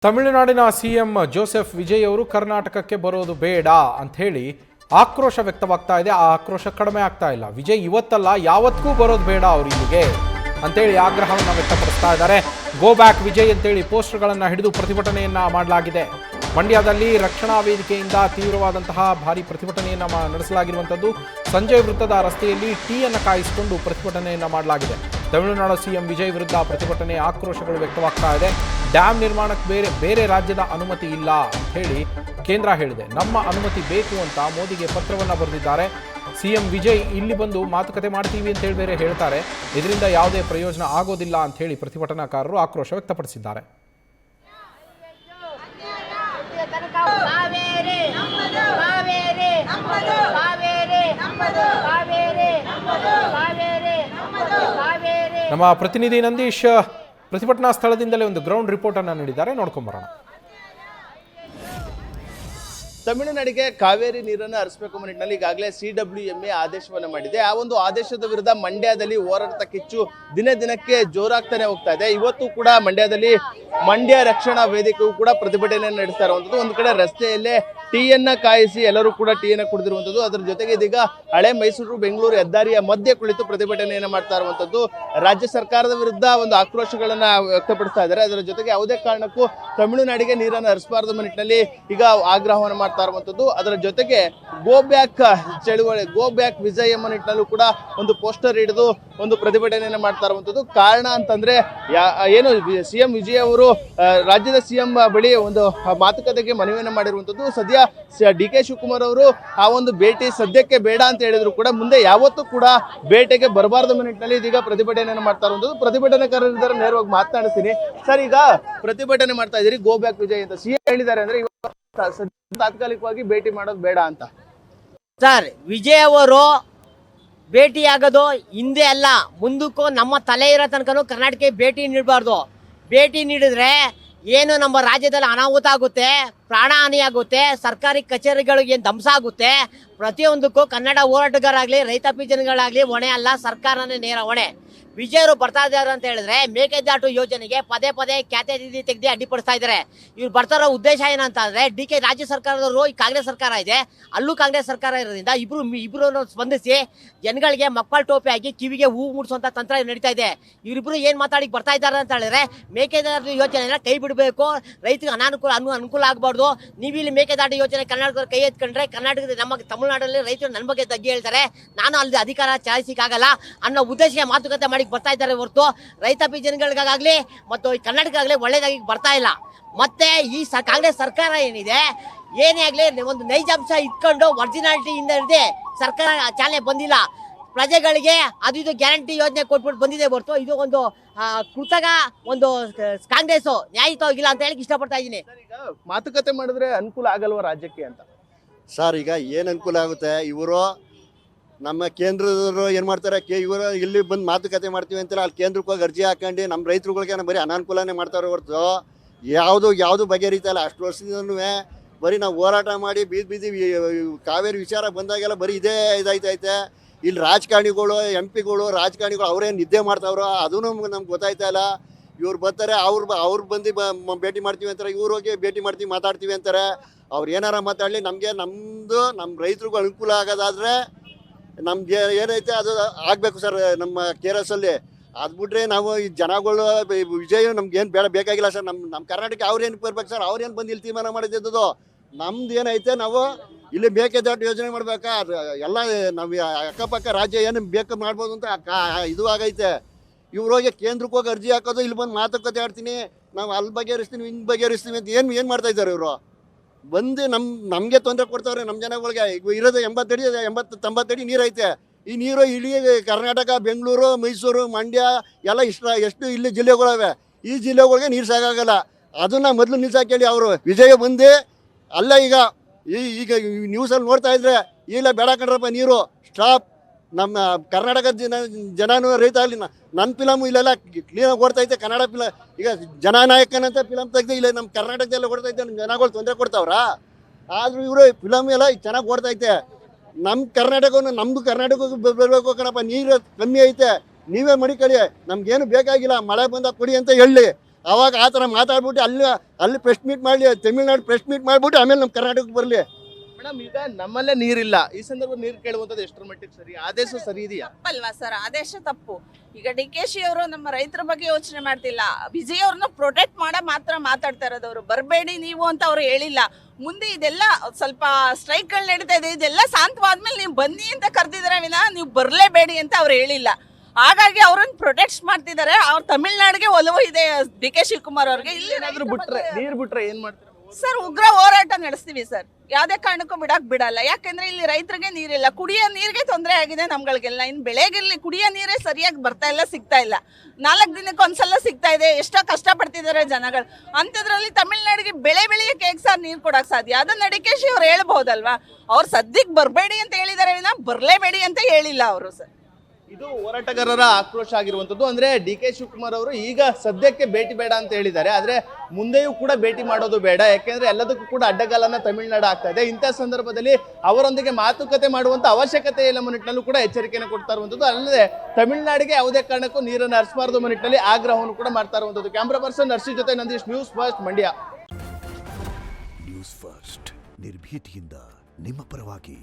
ತಮಿಳುನಾಡಿನ CM Joseph Vijay ಅವರು ಕರ್ನಾಟಕಕ್ಕೆ ಬರೋದು ಬೇಡ ಅಂತ ಹೇಳಿ ಆಕ್ರೋಶ ವ್ಯಕ್ತವಾಗ್ತಾ ಇದೆ. ಆ ಆಕ್ರೋಶ ಕಡಿಮೆ ಆಗ್ತಾ ಇಲ್ಲ. ವಿಜಯ್ ಇವತ್ತಲ್ಲ ಯಾವತ್ತೂ ಬರೋದು ಬೇಡ ಅವರು ಇಲ್ಲಿಗೆ ಅಂತೇಳಿ ಆಗ್ರಹವನ್ನು ವ್ಯಕ್ತಪಡಿಸ್ತಾ ಇದ್ದಾರೆ. ಗೋ ಬ್ಯಾಕ್ ವಿಜಯ್ ಅಂತೇಳಿ ಪೋಸ್ಟರ್ಗಳನ್ನು ಹಿಡಿದು ಪ್ರತಿಭಟನೆಯನ್ನ ಮಾಡಲಾಗಿದೆ. ಮಂಡ್ಯದಲ್ಲಿ ರಕ್ಷಣಾ ವೇದಿಕೆಯಿಂದ ತೀವ್ರವಾದಂತಹ ಭಾರಿ ಪ್ರತಿಭಟನೆಯನ್ನು ನಡೆಸಲಾಗಿರುವಂಥದ್ದು. ಸಂಜಯ್ ವೃತ್ತದ ರಸ್ತೆಯಲ್ಲಿ ಟೀಯನ್ನು ಕಾಯಿಸಿಕೊಂಡು ಪ್ರತಿಭಟನೆಯನ್ನು ಮಾಡಲಾಗಿದೆ. ತಮಿಳುನಾಡು ಸಿಎಂ ವಿಜಯ್ ವಿರುದ್ಧ ಪ್ರತಿಭಟನೆ ಆಕ್ರೋಶಗಳು ವ್ಯಕ್ತವಾಗ್ತಾ ಇದೆ. ಡ್ಯಾಮ್ ನಿರ್ಮಾಣಕ್ಕೆ ಬೇರೆ ರಾಜ್ಯದ ಅನುಮತಿ ಇಲ್ಲ ಅಂತ ಹೇಳಿ ಕೇಂದ್ರ ಹೇಳಿದೆ. ನಮ್ಮ ಅನುಮತಿ ಬೇಕು ಅಂತ ಮೋದಿಗೆ ಪತ್ರವನ್ನು ಬರೆದಿದ್ದಾರೆ. ಸಿಎಂ ವಿಜಯ್ ಇಲ್ಲಿ ಬಂದು ಮಾತುಕತೆ ಮಾಡ್ತೀವಿ ಅಂತ ಹೇಳಿ ಬೇರೆ ಹೇಳ್ತಾರೆ. ಇದರಿಂದ ಯಾವುದೇ ಪ್ರಯೋಜನ ಆಗೋದಿಲ್ಲ ಅಂತ ಹೇಳಿ ಪ್ರತಿಭಟನಾಕಾರರು ಆಕ್ರೋಶ ವ್ಯಕ್ತಪಡಿಸಿದ್ದಾರೆ. ನಮ್ಮ ಪ್ರತಿನಿಧಿ ನಂದೀಶ್ ಪ್ರತಿಭಟನಾ ಸ್ಥಳದಿಂದಲೇ ಒಂದು ಗ್ರೌಂಡ್ ರಿಪೋರ್ಟ್ ಅನ್ನು ನೀಡಿದ್ದಾರೆ, ನೋಡ್ಕೊಂಬರೋಣ. ತಮಿಳುನಾಡಿಗೆ ಕಾವೇರಿ ನೀರನ್ನು ಹರಿಸಬೇಕು ಅನ್ನೋ ನಿಟ್ಟಿನಲ್ಲಿ ಈಗಾಗಲೇ CWMA ಆದೇಶವನ್ನು ಮಾಡಿದೆ. ಆ ಒಂದು ಆದೇಶದ ವಿರುದ್ಧ ಮಂಡ್ಯದಲ್ಲಿ ಹೋರಾಟ ಕಿಚ್ಚು ದಿನೇ ದಿನಕ್ಕೆ ಜೋರಾಗ್ತಾನೆ ಹೋಗ್ತಾ ಇದೆ. ಇವತ್ತು ಕೂಡ ಮಂಡ್ಯದಲ್ಲಿ ಮಂಡ್ಯ ರಕ್ಷಣಾ ವೇದಿಕೆಯು ಕೂಡ ಪ್ರತಿಭಟನೆಯನ್ನು ನಡೆಸ್ತಾ ಇರುವಂತದ್ದು. ಒಂದು ಕಡೆ ರಸ್ತೆಯಲ್ಲೇ ಟೀಯನ್ನ ಕಾಯಿಸಿ ಎಲ್ಲರೂ ಕೂಡ ಟೀಯನ್ನು ಕುಡಿದಿರುವಂತದ್ದು. ಅದರ ಜೊತೆಗೆ ಇದೀಗ ಹಳೆ ಮೈಸೂರು ಬೆಂಗಳೂರು ಹೆದ್ದಾರಿಯ ಮಧ್ಯೆ ಕುಳಿತು ಪ್ರತಿಭಟನೆಯನ್ನು ಮಾಡ್ತಾ ಇರುವಂತದ್ದು. ರಾಜ್ಯ ಸರ್ಕಾರದ ವಿರುದ್ಧ ಒಂದು ಆಕ್ರೋಶಗಳನ್ನ ವ್ಯಕ್ತಪಡಿಸ್ತಾ ಇದ್ದಾರೆ. ಅದರ ಜೊತೆಗೆ ಯಾವುದೇ ಕಾರಣಕ್ಕೂ ತಮಿಳುನಾಡಿಗೆ ನೀರನ್ನು ಹರಿಸಬಾರದು ನಿಟ್ಟಿನಲ್ಲಿ ಈಗ ಆಗ್ರಹವನ್ನು ಮಾಡ್ತಾ ಇರುವಂತದ್ದು. ಅದರ ಜೊತೆಗೆ ಗೋ ಬ್ಯಾಕ್ ಚಳುವಳಿ, ಗೋ ಬ್ಯಾಕ್ ವಿಜಯ್ ಎಂಬ ನಿಟ್ಟಿನಲ್ಲೂ ಕೂಡ ಒಂದು ಪೋಸ್ಟರ್ ಹಿಡಿದು ಒಂದು ಪ್ರತಿಭಟನೆಯನ್ನು ಮಾಡ್ತಾ ಇರುವಂತದ್ದು. ಕಾರಣ ಅಂತಂದ್ರೆ ಏನು ಸಿಎಂ ವಿಜಯ್ ಅವರು ರಾಜ್ಯದ ಸಿಎಂ ಬಳಿ ಒಂದು ಮಾತುಕತೆಗೆ ಮನವಿಯನ್ನು ಮಾಡಿರುವಂತದ್ದು. ಸದ್ಯ DK ಶಿವಕುಮಾರ್ ಅವರು ಆ ಒಂದು ಭೇಟಿ ಸದ್ಯಕ್ಕೆ ಬೇಡ ಅಂತ ಹೇಳಿದ್ರು ಕೂಡ ಮುಂದೆ ಯಾವತ್ತೂ ಕೂಡ ಭೇಟಿಗೆ ಬರಬಾರದು ನಿಟ್ಟಿನಲ್ಲಿ ಇದೀಗ ಪ್ರತಿಭಟನೆಯನ್ನು ಮಾಡ್ತಾ ಇರುವಂತದ್ದು. ಪ್ರತಿಭಟನಾಕಾರರಿದ್ದಾರೆ, ನೇರವಾಗಿ ಮಾತನಾಡಿಸ್ತೀನಿ. ಸರ್, ಈಗ ಪ್ರತಿಭಟನೆ ಮಾಡ್ತಾ ಇದ್ದೀರಿ ಗೋ ಬ್ಯಾಕ್ ವಿಜಯ್ ಅಂತ ಸಿಎಂ ಹೇಳಿದ್ದಾರೆ ಅಂದ್ರೆ ತಾತ್ಕಾಲಿಕವಾಗಿ ಭೇಟಿ ಮಾಡೋದು ಬೇಡ ಅಂತ. ಸರ್, ವಿಜಯ್ ಅವರು ಭೇಟಿಯಾಗೋದು ಹಿಂದೆ ಅಲ್ಲ, ಮುಂದಕ್ಕೂ ನಮ್ಮ ತಲೆ ಇರೋ ತನಕನೂ ಕರ್ನಾಟಕಕ್ಕೆ ಭೇಟಿ ನೀಡಬಾರ್ದು. ಭೇಟಿ ನೀಡಿದ್ರೆ ಏನು ನಮ್ಮ ರಾಜ್ಯದಲ್ಲಿ ಅನಾಹುತ ಆಗುತ್ತೆ, ಪ್ರಾಣ ಹಾನಿ ಆಗುತ್ತೆ, ಸರ್ಕಾರಿ ಕಚೇರಿಗಳಿಗೆ ಧ್ವಂಸ ಆಗುತ್ತೆ. ಪ್ರತಿಯೊಂದಕ್ಕೂ ಕನ್ನಡ ಹೋರಾಟಗಾರಾಗಲಿ ರೈತಾಪಿ ಜನಗಳಾಗಲಿ ಹೊಣೆ ಅಲ್ಲ, ಸರ್ಕಾರನೇ ನೇರ ಹೊಣೆ. ವಿಜಯರು ಬರ್ತಾ ಇದ್ದಾರೆ ಅಂತ ಹೇಳಿದ್ರೆ ಮೇಕೆದಾಟು ಯೋಜನೆಗೆ ಪದೇ ಪದೇ ಖ್ಯಾತೆ ತೆಗೆದು ಅಡ್ಡಿಪಡಿಸ್ತಾ ಇದ್ದಾರೆ. ಇವ್ರು ಬರ್ತಾರೋ ಉದ್ದೇಶ ಏನಂತಂದ್ರೆ DK ರಾಜ್ಯ ಸರ್ಕಾರದವರು ಈ ಕಾಂಗ್ರೆಸ್ ಸರ್ಕಾರ ಇದೆ, ಅಲ್ಲೂ ಕಾಂಗ್ರೆಸ್ ಸರ್ಕಾರ ಇರೋದ್ರಿಂದ ಇಬ್ರು ಸ್ಪಂದಿಸಿ ಜನಗಳಿಗೆ ಮಕ್ಕಳ ಟೋಪಿ ಹಾಕಿ ಕಿವಿಗೆ ಹೂ ಮೂಡಿಸುವಂತ ತಂತ್ರ ನಡೀತಾ ಇದೆ. ಇವರಿಬ್ರು ಏನ್ ಮಾತಾಡಿ ಬರ್ತಾ ಇದ್ದಾರೆ ಅಂತ ಹೇಳಿದ್ರೆ ಮೇಕೆದಾಟು ಯೋಜನೆನ ಕೈ ಬಿಡಬೇಕು, ರೈತರಿಗೆ ಅನುಕೂಲ ಆಗಬಾರ್ದು. ನೀವು ಇಲ್ಲಿ ಮೇಕೆದಾಟು ಯೋಜನೆ ಕರ್ನಾಟಕದ ಕೈ ಎತ್ಕೊಂಡ್ರೆ ಕರ್ನಾಟಕದ ನಮ್ಮ ತಮಿಳುನಾಡಲ್ಲಿ ರೈತರು ನನ್ನ ಬಗ್ಗೆ ತಗ್ಗಿ ಹೇಳ್ತಾರೆ, ನಾನು ಅಲ್ಲಿ ಅಧಿಕಾರ ಚಾಲಿಸಿಕಾಗಲ್ಲ ಅನ್ನೋ ಉದ್ದೇಶ ಮಾತುಕತೆ ಮಾಡಿ ಬರ್ತಾ ಇದ್ದಾರೆ ಹೊರತು ರೈತಾಪಿ ಜನಗಳಿಗಾಗಲಿ ಮತ್ತು ಕರ್ನಾಟಕಗಾಗಲಿ ಒಳ್ಳೇದಾಗಿ ಬರ್ತಾ ಇಲ್ಲ. ಮತ್ತೆ ಈ ಕಾಂಗ್ರೆಸ್ ಸರ್ಕಾರ ಏನಿದೆ, ಏನೇ ಆಗಲಿ ಒಂದು ನೈಜಾಂಶ ಇಟ್ಕೊಂಡು ಒರಿಜಿನಾಲಿಟಿ ಇಂದ ಹಿಡಿದು ಸರ್ಕಾರ ಚಾಲನೆ ಬಂದಿಲ್ಲ. ಪ್ರಜೆಗಳಿಗೆ ಅದು ಇದು ಗ್ಯಾರಂಟಿ ಯೋಜನೆ ಕೊಟ್ಬಿಟ್ಟು ಬಂದಿದೆ ಹೊರತು ಇದು ಒಂದು ಕೃತಕ ಒಂದು ಕಾಂಗ್ರೆಸ್ ನ್ಯಾಯಯುತವಾಗಿಲ್ಲ ಅಂತ ಹೇಳಕ್ ಇಷ್ಟಪಡ್ತಾ ಇದ್ದೀನಿ. ಮಾತುಕತೆ ಮಾಡಿದ್ರೆ ಅನುಕೂಲ ಆಗಲ್ವಾ ರಾಜ್ಯಕ್ಕೆ ಅಂತ? ಸರ್, ಈಗ ಏನು ಅನುಕೂಲ ಆಗುತ್ತೆ? ಇವರು ನಮ್ಮ ಕೇಂದ್ರದವರು ಏನು ಮಾಡ್ತಾರೆ, ಇವರು ಇಲ್ಲಿ ಬಂದು ಮಾತುಕತೆ ಮಾಡ್ತೀವಿ ಅಂತಾರೆ, ಅಲ್ಲಿ ಕೇಂದ್ರಕ್ಕೆ ಹೋಗಿ ಅರ್ಜಿ ಹಾಕೊಂಡು ನಮ್ಮ ರೈತರುಗಳಿಗೆ ಬರೀ ಅನಾನುಕೂಲನೇ ಮಾಡ್ತಾರೆ ಹೊರತು ಯಾವುದು ಬಗೆಹರಿತಾ ಇಲ್ಲ. ಅಷ್ಟು ವರ್ಷದಿಂದನೂ ಬರೀ ನಾವು ಹೋರಾಟ ಮಾಡಿ ಬೀದಿ ಕಾವೇರಿ ವಿಚಾರ ಬಂದಾಗೆಲ್ಲ ಬರೀ ಇದೇ ಇದಾಯ್ತೈತೆ. ಇಲ್ಲಿ ರಾಜಕಾರಣಿಗಳು MP ಗಳು ಅವರೇನು ನಿದ್ದೆ ಮಾಡ್ತಾವ್ರೋ ಅದೂ ನಮ್ಗೆ ಗೊತ್ತಾಯ್ತಾ ಇಲ್ಲ. ಇವ್ರು ಬರ್ತಾರೆ, ಅವ್ರು ಬಂದು ಭೇಟಿ ಮಾಡ್ತೀವಿ ಅಂತಾರೆ, ಇವ್ರು ಹೋಗಿ ಭೇಟಿ ಮಾಡ್ತೀವಿ ಮಾತಾಡ್ತೀವಿ ಅಂತಾರೆ. ಅವ್ರು ಏನಾರ ಮಾತಾಡಲಿ, ನಮ್ಮ ರೈತರಿಗೂ ಅನುಕೂಲ ಆಗೋದಾದರೆ ನಮ್ಗೆ ಏನೈತೆ ಅದು ಆಗಬೇಕು ಸರ್ ನಮ್ಮ KRS ಅಲ್ಲಿ. ಅದು ಬಿಟ್ರೆ ನಾವು ಈ ಜನಗಳು ವಿಜಯ್ ನಮ್ಗೇನು ಬೇಕಾಗಿಲ್ಲ ಸರ್. ನಮ್ಮ ಕರ್ನಾಟಕ ಅವ್ರೇನು ಬರ್ಬೇಕು ಸರ್? ಅವ್ರೇನು ಬಂದು ಇಲ್ಲಿ ತೀರ್ಮಾನ ಮಾಡಿದ್ದು? ನಮ್ದು ಏನೈತೆ, ನಾವು ಇಲ್ಲಿ ಮೇಕೆದಾಟು ಯೋಜನೆ ಮಾಡ್ಬೇಕಾ? ಅದು ಎಲ್ಲ ನಾವು ಅಕ್ಕಪಕ್ಕ ರಾಜ್ಯ ಏನು ಬೇಕು ಮಾಡ್ಬೋದು ಅಂತ ಇದು ಆಗೈತೆ. ಇವ್ರು ಹೋಗಿ ಕೇಂದ್ರಕ್ಕೆ ಹೋಗಿ ಅರ್ಜಿ ಹಾಕೋದು, ಇಲ್ಲಿ ಬಂದು ಮಾತುಕತೆ ಆಡ್ತೀನಿ, ನಾವು ಅಲ್ಲಿ ಬಗೆಹರಿಸ್ತೀವಿ ಹಿಂಗೆ ಬಗೆಹರಿಸ್ತೀವಿ ಅಂತ ಏನು ಮಾಡ್ತಾ ಇದ್ದಾರೆ ಇವರು? ಬಂದು ನಮಗೆ ತೊಂದರೆ ಕೊಡ್ತಾವ್ರೆ ನಮ್ಮ ಜನಗಳಿಗೆ. ಈಗ ಇರೋದು 80-90 ಅಡಿ ನೀರೈತೆ. ಈ ನೀರು ಇಡೀ ಕರ್ನಾಟಕ, ಬೆಂಗಳೂರು, ಮೈಸೂರು, ಮಂಡ್ಯ ಎಲ್ಲ ಎಷ್ಟು ಇಲ್ಲಿ ಜಿಲ್ಲೆಗಳವೆ. ಈ ಜಿಲ್ಲೆಗಳಿಗೆ ನೀರು ಸಾಕಾಗಲ್ಲ. ಅದನ್ನು ಮೊದಲು ನಿಲ್ಸಾಕೇಳಿ ಅವರು ವಿಜಯ ಬಂದು ಅಲ್ಲ ಈಗ ನ್ಯೂಸಲ್ಲಿ ನೋಡ್ತಾ ಇದ್ರೆ ಇಲ್ಲ ಬೇಡ ಕಣ್ರಪ್ಪ ನೀರು ಸ್ಟಾಪ್. ನಮ್ಮ ಕರ್ನಾಟಕದ ಜನನೂ ರೈತ ಅಲ್ಲಿ ನನ್ನ ಫಿಲಮು ಇಲ್ಲೆಲ್ಲ ಕ್ಲೀನಾಗಿ ಓಡ್ತೈತೆ. ಕನ್ನಡ ಈಗ ಜನನಾಯಕನಂತ ಫಿಲಮ್ ತೆಗೆದು ಇಲ್ಲ ನಮ್ಮ ಕರ್ನಾಟಕದೆಲ್ಲ ಓಡ್ತೈತೆ. ನಮ್ಮ ಜನಗಳು ತೊಂದರೆ ಕೊಡ್ತಾವ್ರಾ? ಆದರೂ ಇವರು ಫಿಲಮ್ ಎಲ್ಲ ಚೆನ್ನಾಗಿ ಓಡ್ತೈತೆ. ನಮ್ಮದು ಕರ್ನಾಟಕಕ್ಕೆ ಬರಬೇಕು ಕಣಪ್ಪ, ನೀರು ಕಮ್ಮಿ ಐತೆ, ನೀವೇ ಮಡಿಕೊಳ್ಳಿ, ನಮ್ಗೇನು ಬೇಕಾಗಿಲ್ಲ, ಮಳೆ ಬಂದಾಗ ಕೊಡಿ ಅಂತ ಹೇಳಿ. ಅವಾಗ ಆ ಥರ ಮಾತಾಡ್ಬಿಟ್ಟು ಅಲ್ಲಿ ಪ್ರೆಸ್ ಮೀಟ್ ಮಾಡಲಿ, ತಮಿಳ್ನಾಡು ಪ್ರೆಸ್ ಮೀಟ್ ಮಾಡಿಬಿಟ್ಟು ಆಮೇಲೆ ನಮ್ಮ ಕರ್ನಾಟಕಕ್ಕೆ ಬರಲಿ. ಮೇಡಮ್, ಈಗ ನಮ್ಮಲ್ಲೇ ನೀರಿಲ್ಲ, ಈ ಸಂದರ್ಭ ನೀರು ಕೇಳುವಂಥದ್ದು ಎಷ್ಟರ ಮಟ್ಟಿಗೆ ಸರಿ? ಆದೇಶ ಸರಿ ಇದೆಯಾ? ತಪ್ಪಲ್ವಾ ಸರ್? ಆದೇಶ ತಪ್ಪು. ಈಗ DK ಅವರು ನಮ್ಮ ರೈತರ ಬಗ್ಗೆ ಯೋಚನೆ ಮಾಡ್ತಿಲ್ಲ. ವಿಜಯ್ ಅವ್ರನ್ನ ಪ್ರೊಟೆಕ್ಟ್ ಮಾತ್ರ ಮಾತಾಡ್ತಾ ಇರೋದವ್ರು. ಬರಬೇಡಿ ನೀವು ಅಂತ ಅವ್ರು ಹೇಳಿಲ್ಲ. ಮುಂದೆ ಇದೆಲ್ಲ ಸ್ವಲ್ಪ ಸ್ಟ್ರೈಕ್ಗಳು ನಡೀತಾ ಇದೆ, ಇದೆಲ್ಲ ಶಾಂತವಾದ್ಮೇಲೆ ನೀವು ಬನ್ನಿ ಅಂತ ಕರೆದಿದ್ದಾರೆ ವಿನಃ ನೀವು ಬರಲೇಬೇಡಿ ಅಂತ ಅವ್ರು ಹೇಳಿಲ್ಲ. ಹಾಗಾಗಿ ಅವ್ರನ್ನ ಪ್ರೊಟೆಕ್ಟ್ ಮಾಡ್ತಿದ್ದಾರೆ. ಅವ್ರ ತಮಿಳ್ನಾಡಿಗೆ ಒಲವು ಇದೆ DK ಶಿವಕುಮಾರ್ ಅವ್ರಿಗೆ. ಇಲ್ಲಿ ಏನಾದ್ರು ಬಿಟ್ರೆ, ನೀರು ಬಿಟ್ರೆ ಏನ್ ಮಾಡ್ತಾರೆ ಸರ್? ಉಗ್ರ ಹೋರಾಟ ನಡೆಸ್ತೀವಿ ಸರ್. ಯಾವ್ದೇ ಕಾರಣಕ್ಕೂ ಬಿಡಕ್ ಬಿಡಲ್ಲ. ಯಾಕಂದ್ರೆ ಇಲ್ಲಿ ರೈತರಿಗೆ ನೀರಿಲ್ಲ, ಕುಡಿಯೋ ನೀರಿಗೆ ತೊಂದರೆ ಆಗಿದೆ ನಮ್ಗಳಿಗೆಲ್ಲ. ಇನ್ನು ಬೆಳೆಗಿರ್ಲಿ, ಕುಡಿಯೋ ನೀರೇ ಸರಿಯಾಗಿ ಬರ್ತಾ ಇಲ್ಲ, ಸಿಗ್ತಾ ಇಲ್ಲ. 4 ದಿನಕ್ಕೆ ಒಂದ್ಸಲ ಸಿಗ್ತಾ ಇದೆ. ಎಷ್ಟೋ ಕಷ್ಟ ಪಡ್ತಿದ್ದಾರೆ ಜನಗಳು. ಅಂಥದ್ರಲ್ಲಿ ತಮಿಳ್ನಾಡಿಗೆ ಬೆಳೆಯಕ್ಕೆ ಹೇಗೆ ಸರ್ ನೀರು ಕೊಡಕ್ ಸಾಧ್ಯ? ಅದನ್ನ DK ಅವ್ರು ಹೇಳ್ಬಹುದಲ್ವಾ? ಅವ್ರು ಸದ್ಯಕ್ಕೆ ಬರಬೇಡಿ ಅಂತ ಹೇಳಿದಾರೆ ವಿನಃ ಬರಲೇಬೇಡಿ ಅಂತ ಹೇಳಿಲ್ಲ ಅವರು ಸರ್. ಇದು ಹೋರಾಟಗಾರರ ಆಕ್ರೋಶ ಆಗಿರುವಂತದ್ದು. ಅಂದ್ರೆ DK ಶಿವಕುಮಾರ್ ಅವರು ಈಗ ಸದ್ಯಕ್ಕೆ ಭೇಟಿ ಬೇಡ ಅಂತ ಹೇಳಿದ್ದಾರೆ, ಆದ್ರೆ ಮುಂದೆಯೂ ಕೂಡ ಭೇಟಿ ಮಾಡೋದು ಬೇಡ. ಯಾಕೆಂದ್ರೆ ಎಲ್ಲದಕ್ಕೂ ಕೂಡ ಅಡ್ಡಗಾಲನ್ನ ತಮಿಳುನಾಡು ಆಗ್ತಾ ಇದೆ. ಇಂಥ ಸಂದರ್ಭದಲ್ಲಿ ಅವರೊಂದಿಗೆ ಮಾತುಕತೆ ಮಾಡುವಂತ ಅವಶ್ಯಕತೆ ಇಲ್ಲ ನಿಟ್ಟಿನಲ್ಲೂ ಕೂಡ ಎಚ್ಚರಿಕೆಯನ್ನು ಕೊಡ್ತಾ ಇರುವಂತದ್ದು. ಅಲ್ಲದೆ ತಮಿಳುನಾಡಿಗೆ ಯಾವುದೇ ಕಾರಣಕ್ಕೂ ನೀರನ್ನು ಹರಿಸಬಾರದು ನಿಟ್ಟಿನಲ್ಲಿ ಆಗ್ರಹವನ್ನು ಕೂಡ ಮಾಡ್ತಾ ಇರುವಂತದ್ದು. ಕ್ಯಾಮ್ರಾ ಪರ್ಸನ್ ನರ್ಸಿ ಜೊತೆ Nandish, news first Mandya. News first ನಿರ್ಭೀತಿಯಿಂದ ನಿಮ್ಮ ಪರವಾಗಿ.